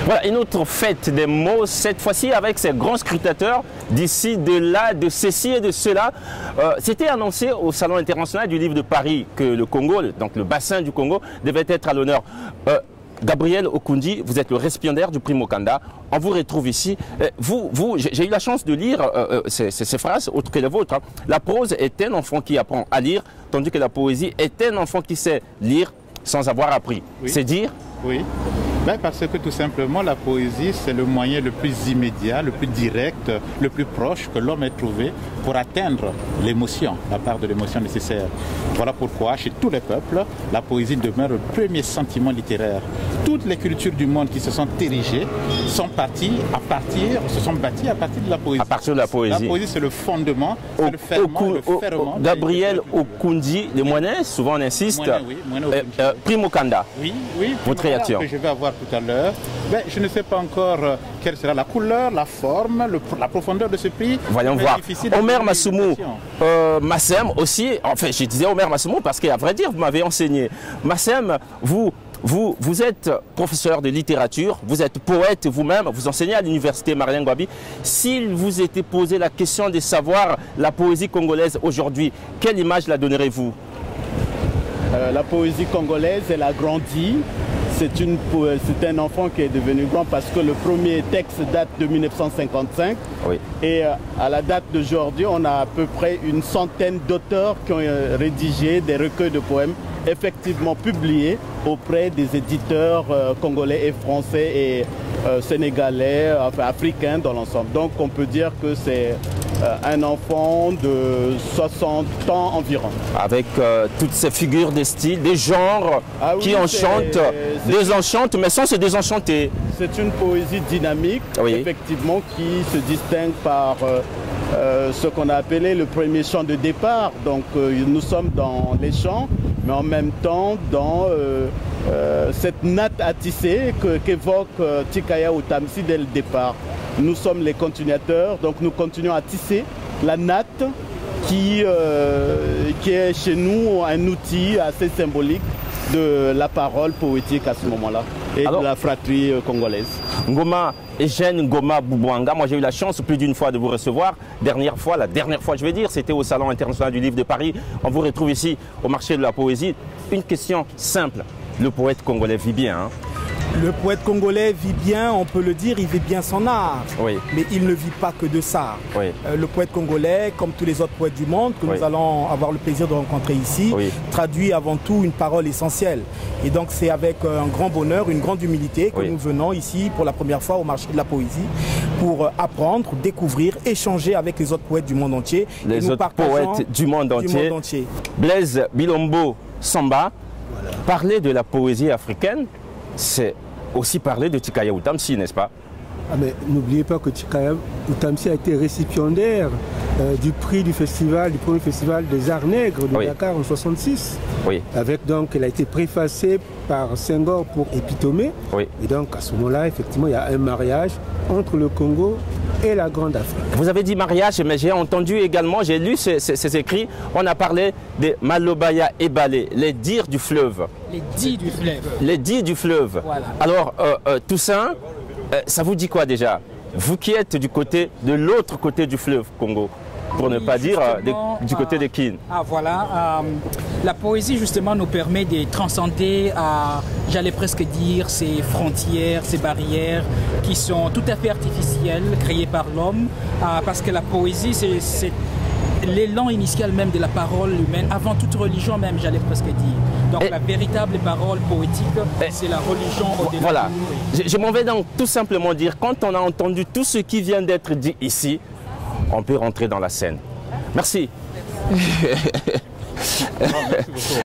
Voilà, une autre fête des mots, cette fois-ci avec ces grands scrutateurs d'ici, de là, de ceci et de cela. C'était annoncé au Salon international du livre de Paris que le Congo, donc le bassin du Congo, devait être à l'honneur. Gabriel Okundi, vous êtes le récipiendaire du prix Mokanda. On vous retrouve ici. J'ai eu la chance de lire ces phrases, autres que les vôtres. Hein. La prose est un enfant qui apprend à lire, tandis que la poésie est un enfant qui sait lire sans avoir appris. Oui. C'est dire? Oui. Ben parce que tout simplement, la poésie, c'est le moyen le plus immédiat, le plus direct, le plus proche que l'homme ait trouvé pour atteindre l'émotion, la part de l'émotion nécessaire. Voilà pourquoi, chez tous les peuples, la poésie demeure le premier sentiment littéraire. Toutes les cultures du monde qui se sont érigées se sont bâties à partir de la poésie. À partir de la poésie. La poésie, c'est le fondement, c'est le ferment. Gabriel Okundi, les Moines, souvent on insiste. Prix Mokanda. Oui, oui. Votre réaction. Que je vais avoir tout à l'heure. Je ne sais pas encore quelle sera la couleur, la forme, la profondeur de ce prix. Voyons voir. Omer Massoumou, Massem aussi, enfin je disais Omer Massoumou parce qu'à vrai dire, vous m'avez enseigné. Massem, vous êtes professeur de littérature, vous êtes poète vous-même, vous enseignez à l'université Marien Ngouabi. S'il vous était posé la question de savoir la poésie congolaise aujourd'hui, quelle image la donnerez-vous? La poésie congolaise, elle a grandi. C'est un enfant qui est devenu grand parce que le premier texte date de 1955. Oui. Et à la date d'aujourd'hui, on a à peu près une centaine d'auteurs qui ont rédigé des recueils de poèmes effectivement publiés auprès des éditeurs congolais et français et sénégalais, enfin africains dans l'ensemble. Donc on peut dire que c'est un enfant de 60 ans environ. Avec toutes ces figures des styles, des genres qui enchantent, désenchantent, mais sans se désenchanter. C'est une poésie dynamique, effectivement, qui se distingue par ce qu'on a appelé le premier chant de départ. Donc nous sommes dans les chants, mais en même temps dans cette natte à tisser qu'évoque Tikaya Outamsi dès le départ. Nous sommes les continuateurs, donc nous continuons à tisser la natte qui est chez nous un outil assez symbolique de la parole poétique à ce moment-là et de la fratrie congolaise. Ngoma Eugène Ngoma Boubouanga, moi j'ai eu la chance plus d'une fois de vous recevoir. La dernière fois je vais dire, c'était au Salon international du livre de Paris. On vous retrouve ici au marché de la poésie. Une question simple, le poète congolais vit bien hein? Le poète congolais vit bien, on peut le dire, il vit bien son art. Oui. Mais il ne vit pas que de ça. Oui. Le poète congolais, comme tous les autres poètes du monde, que nous allons avoir le plaisir de rencontrer ici, traduit avant tout une parole essentielle. Et donc c'est avec un grand bonheur, une grande humilité que nous venons ici pour la première fois au marché de la poésie pour apprendre, découvrir, échanger avec les autres poètes du monde entier. Les autres poètes du monde entier. Blaise Bilombo Samba, parler de la poésie africaine, c'est aussi parler de Tikaya Outamsi, n'est-ce pas? Mais n'oubliez pas que Tikaya Outamsi a été récipiendaire du prix du premier festival des arts nègres de Dakar en 1966. Oui. Avec donc, elle a été préfacée par Senghor pour Épitomé. Oui. Et donc à ce moment-là, effectivement, il y a un mariage entre le Congo et la Grande Afrique. Vous avez dit mariage, mais j'ai entendu également, j'ai lu ces écrits, on a parlé de Malobaya et Balé, les dires du fleuve. Les dits du fleuve. Les dits du fleuve. Voilà. Alors, Toussaint, ça vous dit quoi déjà? Vous qui êtes de l'autre côté du fleuve Congo, pour ne pas dire du côté de Kin. Voilà. La poésie, justement, nous permet de transcender, j'allais presque dire, ces frontières, ces barrières qui sont tout à fait artificielles, créées par l'homme. Parce que la poésie, c'est l'élan initial même de la parole humaine, avant toute religion même, j'allais presque dire. Donc la véritable parole poétique, c'est la religion au-delà. Voilà. Je m'en vais donc tout simplement dire, quand on a entendu tout ce qui vient d'être dit ici, on peut rentrer dans la scène. Merci. Merci beaucoup.